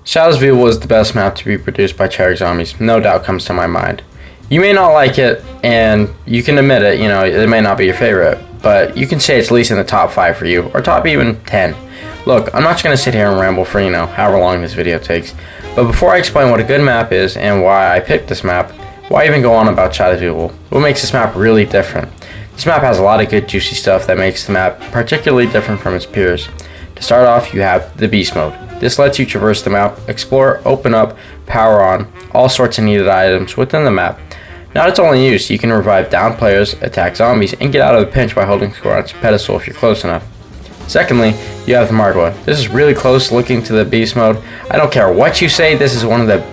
Shadows of Evil was the best map to be produced by Treyarch Zombies, no doubt comes to my mind. You may not like it, and you can admit it, it may not be your favorite, but you can say it's at least in the top 5 for you, or top even 10. Look, I'm not just going to sit here and ramble for, however long this video takes, but before I explain what a good map is and why I picked this map, why even go on about Shadows of Evil? What makes this map really different? This map has a lot of good juicy stuff that makes the map particularly different from its peers. To start off, you have the Beast Mode. This lets you traverse the map, explore, open up, power on, all sorts of needed items within the map. Not its only use, you can revive downed players, attack zombies, and get out of the pinch by holding square on its pedestal if you're close enough. Secondly, you have the Margwa. This is really close looking to the Beast Mode. I don't care what you say, this is one of the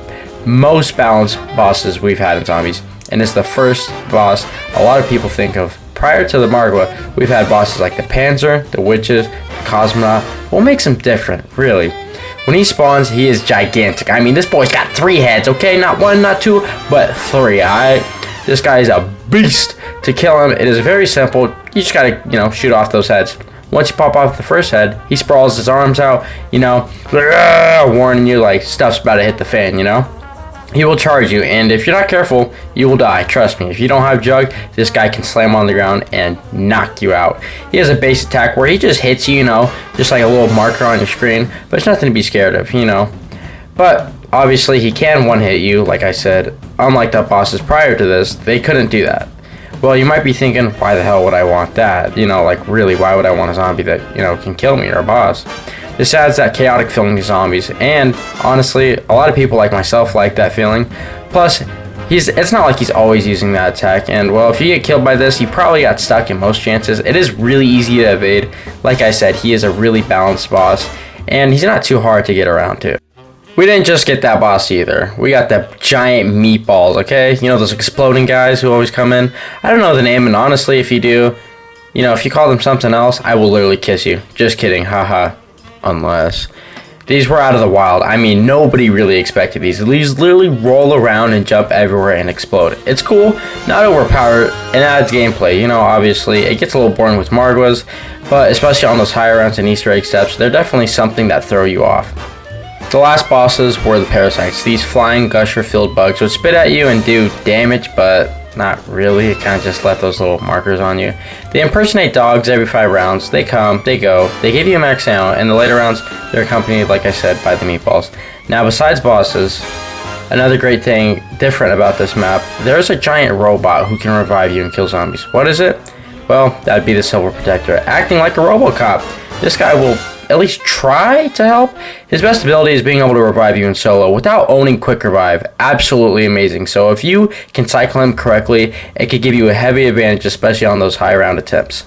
most balanced bosses we've had in Zombies, and it's the first boss a lot of people think of. Prior to the Margwa, we've had bosses like the Panzer, the Witches, the Cosmonaut. What makes him different, really? When he spawns, he is gigantic. I mean, this boy's got 3 heads, okay? Not 1, not 2, but 3, alright? This guy is a beast. To kill him, it is very simple. You just gotta, shoot off those heads. Once you pop off the first head, he sprawls his arms out, warning you like stuff's about to hit the fan, He will charge you, and if you're not careful, you will die. Trust me, if you don't have Jug, this guy can slam on the ground and knock you out. He has a base attack where he just hits you, just like a little marker on your screen, but it's nothing to be scared of, But obviously, he can one-hit you, like I said. Unlike the bosses prior to this, they couldn't do that. Well, you might be thinking, why the hell would I want that? Really, why would I want a zombie that, can kill me or a boss? This adds that chaotic feeling to zombies, and honestly, a lot of people like myself like that feeling. Plus, it's not like he's always using that attack, and well, if you get killed by this, you probably got stuck in most chances. It is really easy to evade. Like I said, he is a really balanced boss, and he's not too hard to get around to. We didn't just get that boss either. We got the giant meatballs, okay? Those exploding guys who always come in. I don't know the name, and honestly, if you do, if you call them something else, I will literally kiss you. Just kidding, haha. Unless these were out of the wild. I mean, nobody really expected these. These literally roll around and jump everywhere and explode. It's cool, not overpowered, and adds gameplay. Obviously, it gets a little boring with Margwas, but especially on those higher rounds and Easter egg steps, they're definitely something that throw you off. The last bosses were the Parasites. These flying gusher-filled bugs would spit at you and do damage, but not really. It kind of just left those little markers on you. They impersonate dogs every 5 rounds. They come, they go, they give you a max ammo, and the later rounds, they're accompanied, like I said, by the meatballs. Now, besides bosses, another great thing different about this map, there's a giant robot who can revive you and kill zombies. What is it? Well, that'd be the Silver Protector, acting like a RoboCop. This guy will at least try to help. His best ability is being able to revive you in solo without owning quick revive. Absolutely amazing. So if you can cycle him correctly, it could give you a heavy advantage, especially on those high round attempts.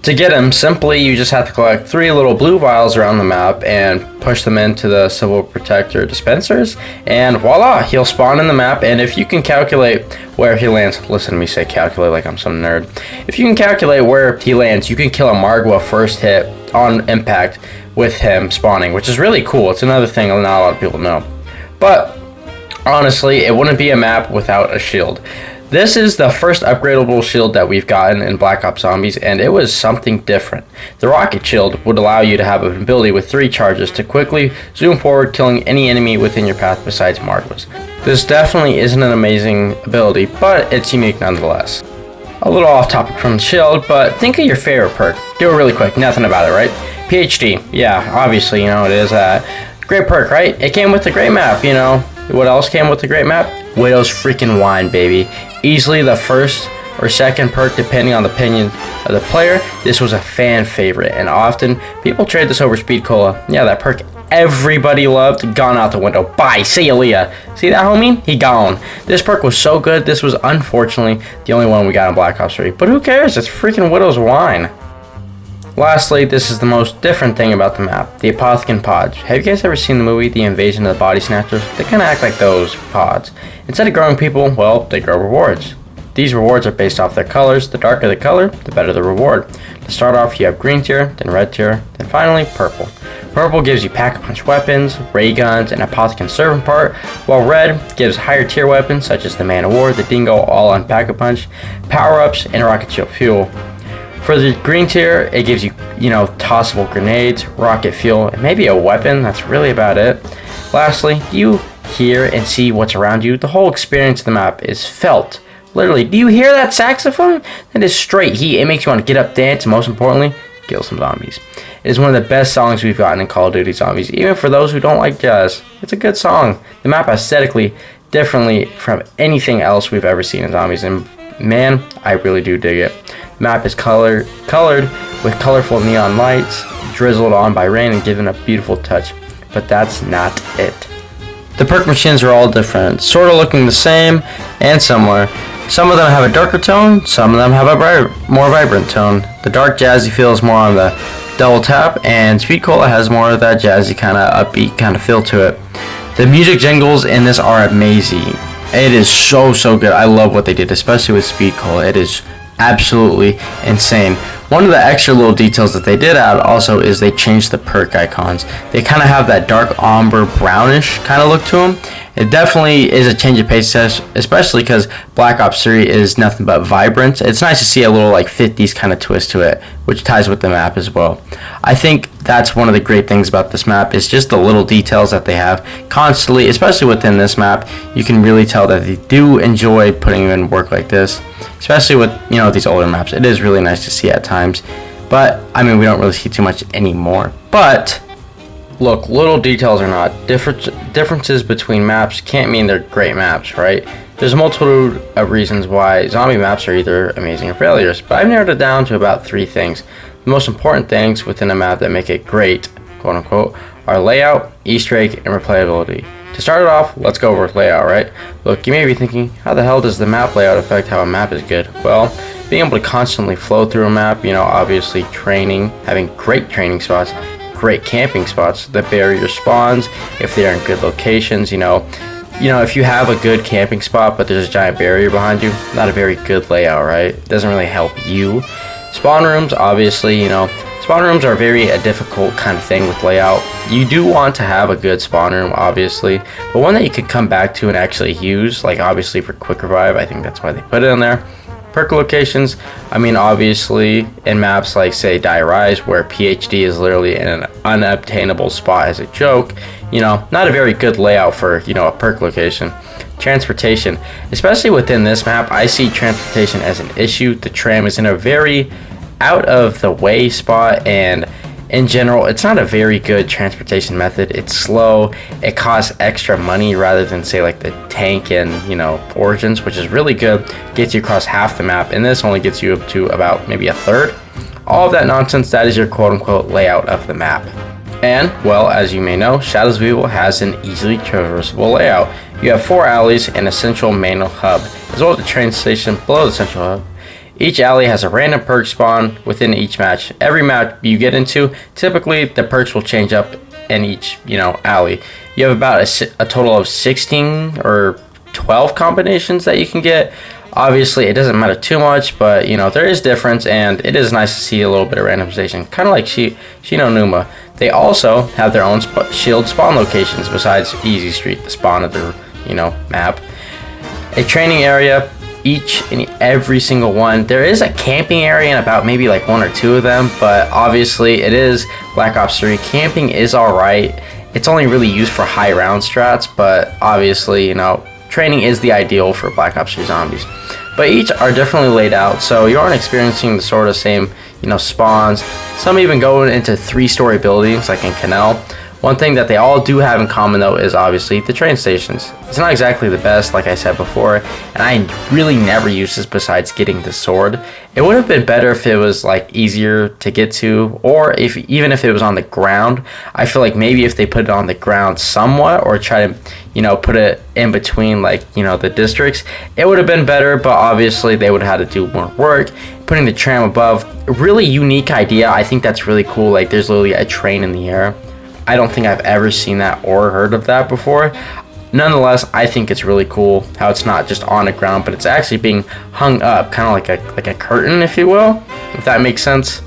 To get him, simply you just have to collect 3 little blue vials around the map and push them into the Silver Protector dispensers, and voila, he'll spawn in the map. And if you can calculate where he lands, listen to me say calculate like I'm some nerd. If you can calculate where he lands, you can kill a Margwa first hit on impact with him spawning, which is really cool. It's another thing not a lot of people know. But honestly, it wouldn't be a map without a shield. This is the first upgradable shield that we've gotten in Black Ops Zombies, and it was something different. The rocket shield would allow you to have an ability with 3 charges to quickly zoom forward, killing any enemy within your path besides Margwas. This definitely isn't an amazing ability, but it's unique nonetheless. A little off topic from the shield, but think of your favorite perk. Do it really quick, nothing about it, right? PhD, yeah, obviously, it is a great perk, right? It came with a great map, What else came with the great map? Widow's freaking Wine, baby. Easily the first or second perk depending on the opinion of the player. This was a fan favorite, and often people trade this over Speed Cola. Yeah, that perk everybody loved, gone out the window. Bye, see ya, Leah. See that, homie? He gone. This perk was so good, this was unfortunately the only one we got in Black Ops 3. But who cares? It's freaking Widow's Wine. Lastly, this is the most different thing about the map, the Apothicon pods. Have you guys ever seen the movie The Invasion of the Body Snatchers? They kind of act like those pods. Instead of growing people, well, they grow rewards. These rewards are based off their colors. The darker the color, the better the reward. To start off, you have green tier, then red tier, then finally purple. Purple gives you pack-a-punch weapons, ray guns, and Apothicon servant part, while red gives higher tier weapons such as the Man of War, the Dingo, all on pack-a-punch, power-ups, and rocket ship fuel. For the green tier, it gives you, tossable grenades, rocket fuel, and maybe a weapon. That's really about it. Lastly, do you hear and see what's around you? The whole experience of the map is felt. Literally, do you hear that saxophone? That is straight heat. It makes you want to get up, dance, and most importantly, kill some zombies. It is one of the best songs we've gotten in Call of Duty Zombies. Even for those who don't like jazz, it's a good song. The map aesthetically differently from anything else we've ever seen in Zombies, and man, I really do dig it. The map is colored with colorful neon lights, drizzled on by rain and given a beautiful touch. But that's not it. The perk machines are all different, sort of looking the same and similar. Some of them have a darker tone, some of them have a more vibrant tone. The dark jazzy feel is more on the double tap, and Speed Cola has more of that jazzy kind of upbeat kind of feel to it. The music jingles in this are amazing. It is so good. I love what they did, especially with Speed Cola. It is absolutely insane. One of the extra little details that they did add also is they changed the perk icons. They kind of have that dark umber brownish kind of look to them. It definitely is a change of pace, especially because Black Ops 3 is nothing but vibrant. It's nice to see a little like 50s kind of twist to it, which ties with the map as well. I think that's one of the great things about this map is just the little details that they have constantly, especially within this map. You can really tell that they do enjoy putting in work like this, especially with, you know, these older maps. It is really nice to see at times, but I mean, we don't really see too much anymore. But look, little details or not, differences between maps can't mean they're great maps, right? There's a multitude of reasons why zombie maps are either amazing or failures, but I've narrowed it down to about 3 things. The most important things within a map that make it great, quote unquote, are layout, Easter egg, and replayability. To start it off, let's go over layout, right? Look, you may be thinking, how the hell does the map layout affect how a map is good? Well, being able to constantly flow through a map, you know, obviously training, having great training spots, great camping spots, the barrier spawns, if they're in good locations, you know, if you have a good camping spot, but there's a giant barrier behind you, not a very good layout, right? It doesn't really help you. Spawn rooms, obviously, you know, spawn rooms are a difficult kind of thing with layout. You do want to have a good spawn room, obviously, but one that you can come back to and actually use, like obviously for quick revive. I think that's why they put it in there. Perk locations, I mean, obviously in maps like say Die Rise, where PhD is literally in an unobtainable spot as a joke, you know, not a very good layout for, you know, a perk location. Transportation, especially within this map, I see transportation as an issue. The tram is in a very out of the way spot, and in general, it's not a very good transportation method. It's slow, it costs extra money rather than say like the tank and, you know, Origins, which is really good, gets you across half the map, and this only gets you up to about maybe a third. All of that nonsense, that is your quote unquote layout of the map. And, well, as you may know, Shadows of Evil has an easily traversable layout. You have 4 alleys and a central main hub, as well as a train station below the central hub. Each alley has a random perk spawn within each match. Every map you get into, typically the perks will change up in each, you know, alley. You have about a total of 16 or 12 combinations that you can get. Obviously, it doesn't matter too much, but, you know, there is difference, and it is nice to see a little bit of randomization, kind of like Shinonuma. They also have their own shield spawn locations besides Easy Street, the spawn of their, you know, map. A training area, each and every single one. There is a camping area in about maybe like 1 or 2 of them, but obviously it is Black Ops 3. Camping is alright. It's only really used for high round strats, but obviously, you know, training is the ideal for Black Ops 3 Zombies. But each are differently laid out, so you aren't experiencing the sort of same, you know, spawns. Some even go into 3-story buildings like in Canal. One thing that they all do have in common, though, is obviously the train stations. It's not exactly the best, like I said before, and I really never used this besides getting the sword. It would have been better if it was like easier to get to, or even if it was on the ground. I feel like maybe if they put it on the ground somewhat, or try to, you know, put it in between, like, you know, the districts, it would have been better, but obviously they would have had to do more work. Putting the tram above, really unique idea. I think that's really cool. Like, there's literally a train in the air. I don't think I've ever seen that or heard of that before. Nonetheless, I think it's really cool how it's not just on the ground, but it's actually being hung up, kind of like a curtain, if you will, if that makes sense.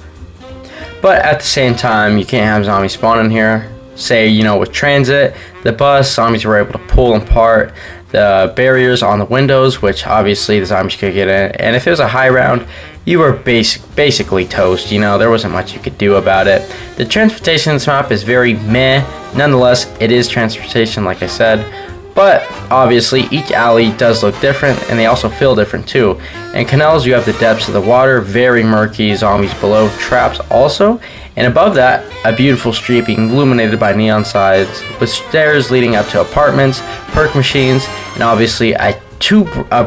But at the same time, you can't have zombies spawn in here. Say, you know, with transit, The bus, zombies were able to pull apart the barriers on the windows, which obviously the zombies could get in. And if it was a high round, you were basically toast. You know, there wasn't much you could do about it. The transportation in this map is very meh. Nonetheless, it is transportation, like I said. But obviously, each alley does look different, and they also feel different too. In canals, you have the depths of the water, very murky, zombies below, traps also. And above that, a beautiful street being illuminated by neon signs, with stairs leading up to apartments, perk machines, and obviously a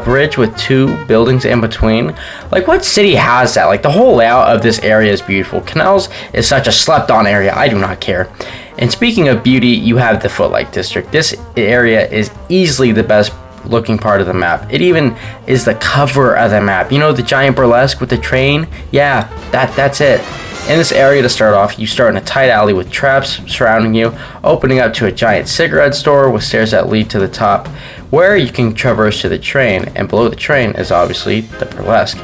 bridge with 2 buildings in between. Like, what city has that? Like, the whole layout of this area is beautiful. Canals is such a slept on area, I do not care. And speaking of beauty, you have the Footlight District. This area is easily the best looking part of the map. It even is the cover of the map. You know, the giant burlesque with the train? Yeah, that's it. In this area, to start off, you start in a tight alley with traps surrounding you, opening up to a giant cigarette store with stairs that lead to the top, where you can traverse to the train, and below the train is obviously the burlesque.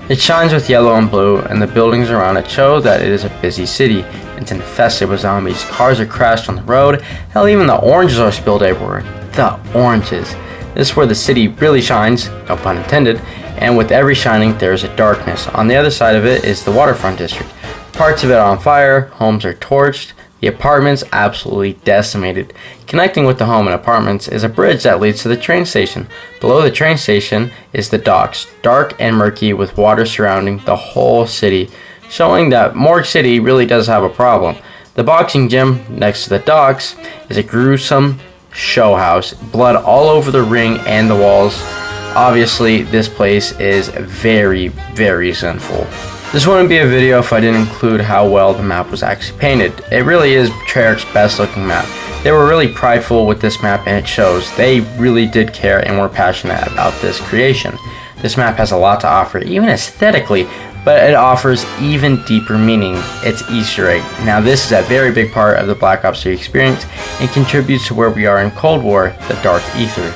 It shines with yellow and blue, and the buildings around it show that it is a busy city. It's infested with zombies. Cars are crashed on the road. Hell, even the oranges are spilled everywhere. The oranges. This is where the city really shines, no pun intended, and with every shining, there is a darkness. On the other side of it is the Waterfront District. Parts of it are on fire, homes are torched, the apartments absolutely decimated. Connecting with the home and apartments is a bridge that leads to the train station. Below the train station is the docks, dark and murky with water surrounding the whole city, showing that Morgue City really does have a problem. The boxing gym next to the docks is a gruesome show house, blood all over the ring and the walls. Obviously, this place is very, very sinful. This wouldn't be a video if I didn't include how well the map was actually painted. It really is Treyarch's best looking map. They were really prideful with this map, and it shows. They really did care and were passionate about this creation. This map has a lot to offer, even aesthetically, but it offers even deeper meaning. It's Easter egg. Now this is a very big part of the Black Ops 3 experience and contributes to where we are in Cold War, the Dark Ether.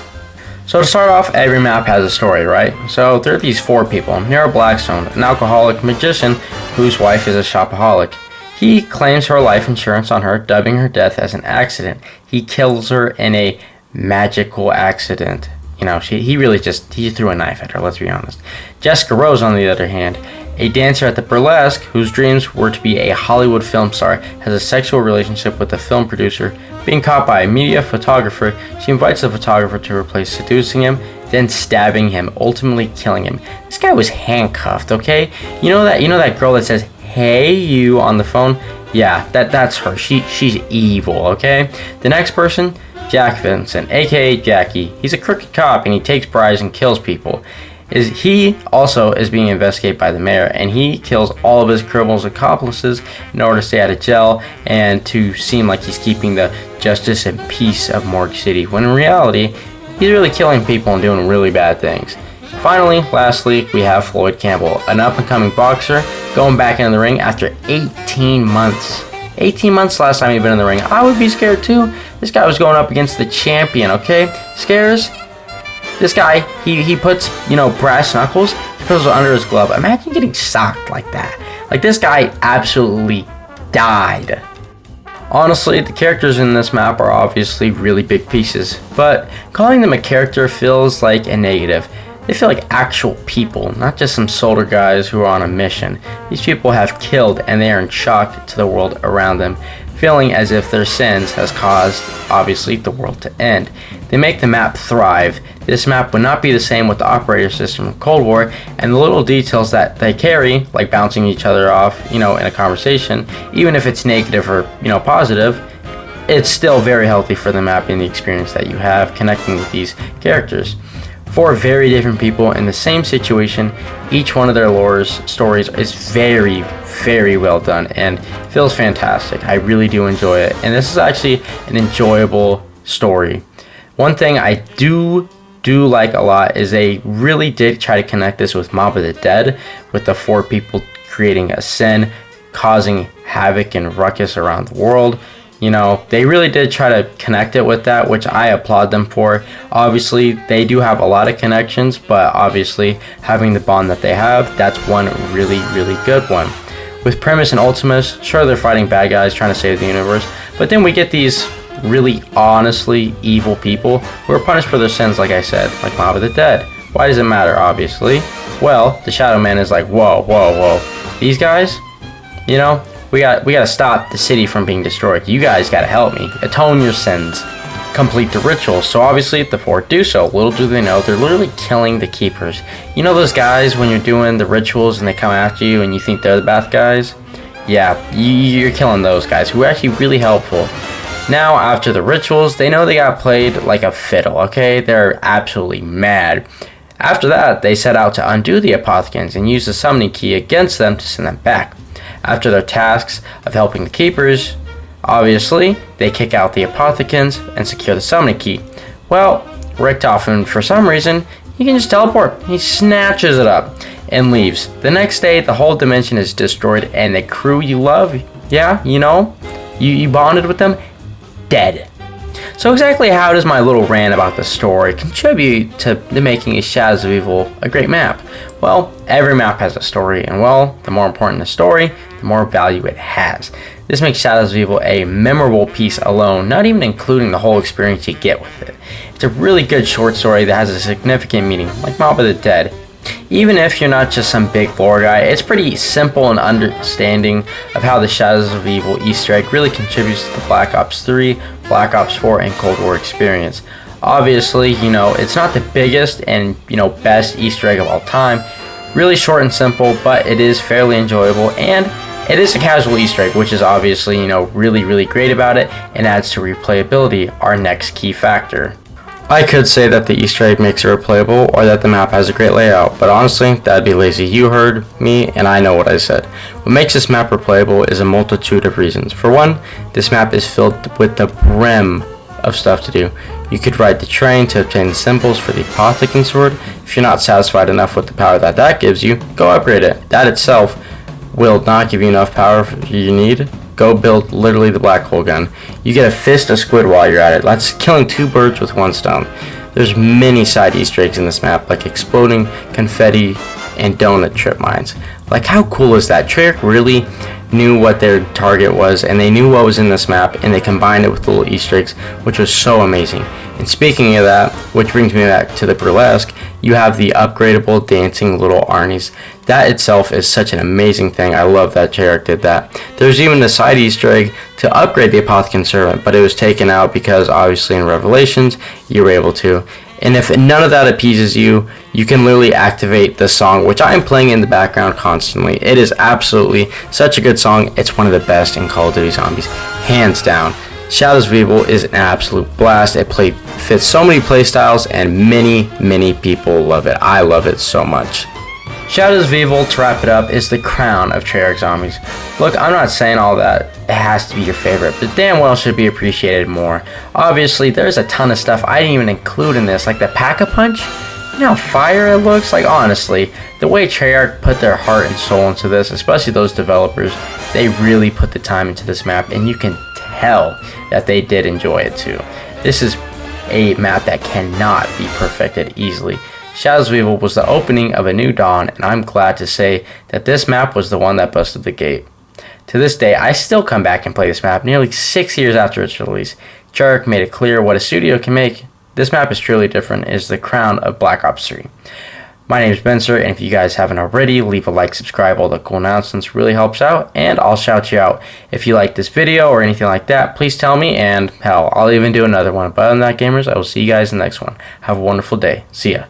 So to start off, every map has a story, right? So there are these 4 people. Nero Blackstone, an alcoholic magician whose wife is a shopaholic. He claims her life insurance on her, dubbing her death as an accident. He kills her in a magical accident. You know, he threw a knife at her, let's be honest. Jessica Rose, on the other hand, a dancer at the burlesque whose dreams were to be a Hollywood film star, has a sexual relationship with a film producer. Being caught by a media photographer, she invites the photographer to replace seducing him, then stabbing him, ultimately killing him. This guy was handcuffed, okay? You know that girl that says, "Hey you" on the phone? Yeah, that's her. She's evil, okay? The next person, Jack Vincent, aka Jackie. He's a crooked cop and he takes bribes and kills people. He also is being investigated by the mayor, and he kills all of his criminals accomplices in order to stay out of jail and to seem like he's keeping the justice and peace of Morgue City, when in reality, he's really killing people and doing really bad things. Finally, lastly, we have Floyd Campbell, an up-and-coming boxer going back into the ring after 18 months. 18 months last time he'd been in the ring. I would be scared too. This guy was going up against the champion, okay? Scares? This guy, he puts, brass knuckles, he puts it under his glove. Imagine getting socked like that. Like, this guy absolutely died. Honestly, the characters in this map are obviously really big pieces, but calling them a character feels like a negative. They feel like actual people, not just some soldier guys who are on a mission. These people have killed and they are in shock to the world around them, feeling as if their sins has caused, obviously, the world to end. They make the map thrive. This map would not be the same with the operator system of Cold War, and the little details that they carry, like bouncing each other off, in a conversation, even if it's negative or, positive, it's still very healthy for the map and the experience that you have connecting with these characters. 4 very different people in the same situation, each one of their stories is very, very well done and feels fantastic. I really do enjoy it, and this is actually an enjoyable story. One thing I do like a lot is they really did try to connect this with Mob of the Dead, with the 4 people creating a sin, causing havoc and ruckus around the world. They really did try to connect it with that, which I applaud them for. Obviously, they do have a lot of connections, but obviously, having the bond that they have, that's one really, really good one. With Primus and Ultimus, sure, they're fighting bad guys trying to save the universe, but then we get these really honestly evil people who are punished for their sins, like I said, like Mob of the Dead. Why does it matter, obviously? Well, the Shadow Man is like, whoa, whoa, whoa. These guys, you know, we gotta stop the city from being destroyed. You guys gotta help me. Atone your sins. Complete the ritual. So obviously the four do so. Little do they know, they're literally killing the keepers. You know those guys when you're doing the rituals and they come after you and you think they're the bad guys? Yeah, you're killing those guys who are actually really helpful. Now, after the rituals, they know they got played like a fiddle, okay? They're absolutely mad. After that, they set out to undo the Apothicons and use the summoning key against them to send them back. After their tasks of helping the keepers, obviously, they kick out the Apothicons and secure the summoning key. Well, Richtofen, for some reason, he can just teleport. He snatches it up and leaves. The next day, the whole dimension is destroyed and the crew you love, yeah, you know, you bonded with them, dead. So exactly how does my little rant about the story contribute to the making of Shadows of Evil a great map? Well, every map has a story, and well, the more important the story, the more value it has. This makes Shadows of Evil a memorable piece alone, not even including the whole experience you get with it. It's a really good short story that has a significant meaning, like Mob of the Dead. Even if you're not just some big lore guy, it's pretty simple and understanding of how the Shadows of Evil Easter egg really contributes to the Black Ops 3, Black Ops 4, and Cold War experience. Obviously, you know, it's not the biggest and, you know, best Easter egg of all time. Really short and simple, but it is fairly enjoyable, and it is a casual Easter egg, which is obviously, you know, really great about it and adds to replayability, our next key factor. I could say that the Easter egg makes it replayable or that the map has a great layout, but honestly, that'd be lazy. You heard me and I know what I said. What makes this map replayable is a multitude of reasons. For one, this map is filled with the brim of stuff to do. You could ride the train to obtain the symbols for the Apothicon sword. If you're not satisfied enough with the power that gives you, go upgrade it. That itself will not give you enough power you need. Go build literally the black hole gun. You get a fist of squid while you're at it. That's killing two birds with one stone. There's many side Easter eggs in this map, like exploding confetti and donut trip mines. Like, how cool is that? Treyarch really knew what their target was, and they knew what was in this map, and they combined it with little Easter eggs, which was so amazing. And speaking of that, which brings me back to the burlesque, you have the upgradable dancing little Arnies. That itself is such an amazing thing. I love that Treyarch did that. There's even the side Easter egg to upgrade the Apothicon Servant, but it was taken out because obviously in Revelations you were able to. And if none of that appeases you, you can literally activate the song, which I am playing in the background constantly. It is absolutely such a good song. It's one of the best in Call of Duty Zombies, hands down. Shadows of Evil is an absolute blast. It fits so many playstyles, and many people love it. I love it so much. Shadows of Evil, to wrap it up, is the crown of Treyarch Zombies. Look, I'm not saying all that it has to be your favorite, but damn well should be appreciated more. Obviously, there's a ton of stuff I didn't even include in this, like the Pack-a-Punch. You know how fire it looks? Like, honestly, the way Treyarch put their heart and soul into this, especially those developers, they really put the time into this map, and you can tell that they did enjoy it too. This is a map that cannot be perfected easily. Shadows of Evil was the opening of a new dawn, and I'm glad to say that this map was the one that busted the gate. To this day, I still come back and play this map nearly 6 years after its release. Treyarch made it clear what a studio can make. This map is truly different. It is the crown of Black Ops 3. My name is Benser, and if you guys haven't already, leave a like, subscribe, all the cool announcements really helps out, and I'll shout you out. If you like this video or anything like that, please tell me, and hell, I'll even do another one. But other than that, gamers, I will see you guys in the next one. Have a wonderful day. See ya.